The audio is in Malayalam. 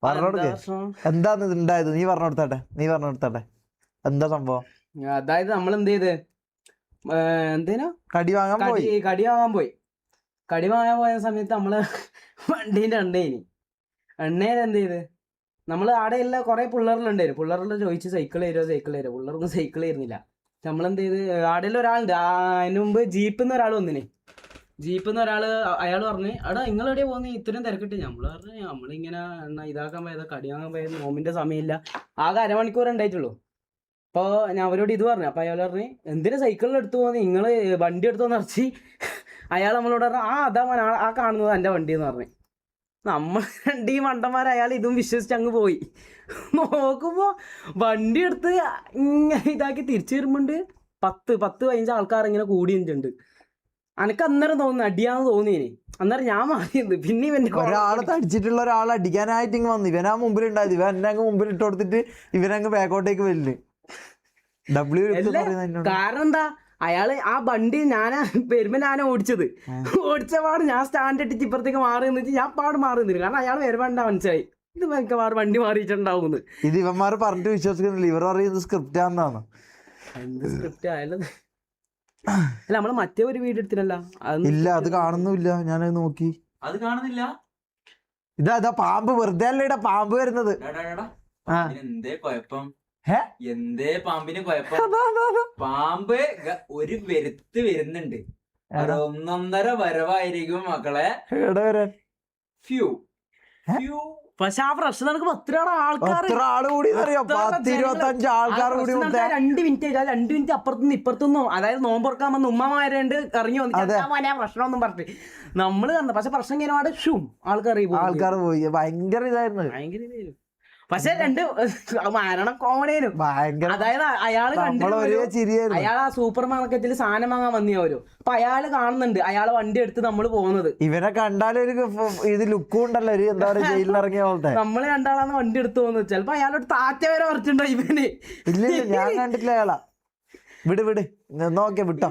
പറഞ്ഞോടുക്ക് എന്താന്ന് ഉണ്ടായത് നീ പറഞ്ഞോടുത്താട്ടെ എന്താ സംഭവം? അതായത് നമ്മൾ എന്ത് ചെയ്ത് എന്തേനോ കടി വാങ്ങാൻ പോയി. കടി വാങ്ങാൻ പോയ സമയത്ത് നമ്മള് വണ്ടീന്റെ എണ്ണയിൽ എന്ത് ചെയ്ത് നമ്മള് ആടെയുള്ള കുറെ പിള്ളേരിലുണ്ടായിരുന്നു. പിള്ളേരുടെ ചോദിച്ച് സൈക്കിൾ തരുമോ പിള്ളേർക്കൊന്നും സൈക്കിൾ തരുന്നില്ല. നമ്മളെന്ത് ചെയ്ത് ആടെയുള്ള ഒരാളുണ്ട്. അതിന് മുമ്പ് ജീപ്പിന്ന് ഒരാൾ വന്നിന്. ജീപ്പിന്ന് ഒരാള് അയാൾ പറഞ്ഞ് എടാ നിങ്ങൾ എവിടെയാ പോകുന്നത് ഇത്രയും തിരക്കിട്ട്? നമ്മൾ പറഞ്ഞു നമ്മളിങ്ങനെ ഇതാക്കാൻ പോയത് കടി വാങ്ങാൻ പോയത് നോമിന്റെ സമയമില്ല, ആകെ അരമണിക്കൂർ ഉണ്ടായിട്ടുള്ളൂ. അപ്പോൾ ഞാൻ അവരോട് ഇത് പറഞ്ഞു. അപ്പോൾ അയാൾ പറഞ്ഞു എന്തിനാ സൈക്കിളിൽ എടുത്തു പോകുന്നത്, നിങ്ങൾ വണ്ടി എടുത്തോന്ന് നിറച്ച്. അയാൾ നമ്മളോട് പറഞ്ഞു അതാ ആ കാണുന്നത് എൻ്റെ വണ്ടി എന്ന് പറഞ്ഞു. നമ്മൾ ഈ മണ്ടന്മാർ അയാൾ ഇതും വിശ്വസിച്ച് അങ്ങ് പോയി. നോക്കുമ്പോൾ വണ്ടി എടുത്ത് ഇങ്ങനെ ഇതാക്കി തിരിച്ചു വരുമ്പോണ്ട് 10-15 ആൾക്കാർ ഇങ്ങനെ കൂടിയിട്ടുണ്ട്. അനക്ക് അന്നേരം തോന്നുന്നു അടിയാന്ന് തോന്നിയേനെ. അന്നേരം ഞാൻ മാറിയത്. പിന്നെ ഒരാളെ തടിച്ചിട്ടുള്ള ഒരാളെ അടിക്കാനായിട്ട് ഇങ്ങ് വന്നു. ഇവനാ മുമ്പിൽ ഉണ്ടായത്. ഇവൻ എന്നെ അങ്ങ് മുമ്പിൽ ഇട്ട് കൊടുത്തിട്ട് ഇവനങ്ങ് ബാക്കോട്ടേക്ക് വരില്ല. കാരണം എന്താ, അയാള് ആ വണ്ടി വരുമ്പോ ഞാനാ ഓടിച്ച പാട് ഞാൻ സ്റ്റാൻഡ് ഇട്ടിട്ട് ഇപ്പുറത്തേക്ക് മാറി നിന്നിട്ട് ഞാൻ പാട് മാറി നിന്നില്ല. കാരണം അയാൾ വരുമ്പോണ്ടാ മനസ്സിലായി ഇത് മിക്കവാറും വണ്ടി മാറിയിട്ടുണ്ടാവുന്നു. ഇത് ഇവന്മാർ പറഞ്ഞിട്ട് വിശ്വസിക്കുന്നില്ല. ഇവർ പറയുന്നത് സ്ക്രിപ്റ്റ് ആണെന്നാണ്. എന്ത് സ്ക്രിപ്റ്റ് ആയാലും അല്ല നമ്മള് മറ്റേ ഒരു വീഡിയോ എടുത്തില്ല. ഇല്ല അത് കാണുന്നില്ല. ഞാനത് നോക്കി അത് കാണുന്നില്ല. ഇതാ പാമ്പ് വെറുതെ അല്ലേടാ പാമ്പ് വരുന്നത്. എന്തേ കുഴപ്പം? എന്തേ പാമ്പിന് കുഴപ്പം? പാമ്പ് ഒരു വരുന്നുണ്ട്. അത് 1.5 വരവായിരിക്കും മക്കളെ. ഫ്യൂ പക്ഷെ ആ പ്രശ്നം നടക്കുമ്പോ എത്ര ആൾക്കാർ 10-25 ആൾക്കാർ കൂടി 2 മിനിറ്റ് അപ്പുറത്തുനിന്ന് ഇപ്പുറത്തുനിന്നോ, അതായത് നോമ്പുറക്കാൻ വന്ന് ഉമ്മമാരുണ്ട് ഇറങ്ങി വന്നിട്ട് പ്രശ്നം ഒന്നും പറഞ്ഞു നമ്മള് കണ്ട. പക്ഷെ പ്രശ്നം ഇങ്ങനെ ആൾക്കാർ പോയി. ഭയങ്കര ഇതായിരുന്നു. പക്ഷെ 2 മരണം കോമഡിയായിരുന്നു ഭയങ്കര. അതായത് അയാള് അയാൾ ആ സൂപ്പർ മാർക്കറ്റിൽ സാധനം വാങ്ങാൻ വന്നിയോരോ. അപ്പൊ അയാള് കാണുന്നുണ്ട് അയാളെ വണ്ടി എടുത്ത് നമ്മള് പോകുന്നത്. ഇവനെ കണ്ടാലൊരു ഇത് ലുക്കും ഉണ്ടല്ലോ, ഒരു എന്താ പറയുക ജയിലിൽ ഇറങ്ങിയ പോലത്തെ. നമ്മള് കണ്ടാളാണ് വണ്ടി എടുത്ത് പോകുന്നത്. ചിലപ്പോ അയാളോട് താറ്റ വരെ പറിച്ചിട്ടുണ്ടോ ഇവന്. ഇല്ല ഞാൻ കണ്ടിട്ടില്ല അയാളാ. വിട് നോക്കിയ വിട്ടോ.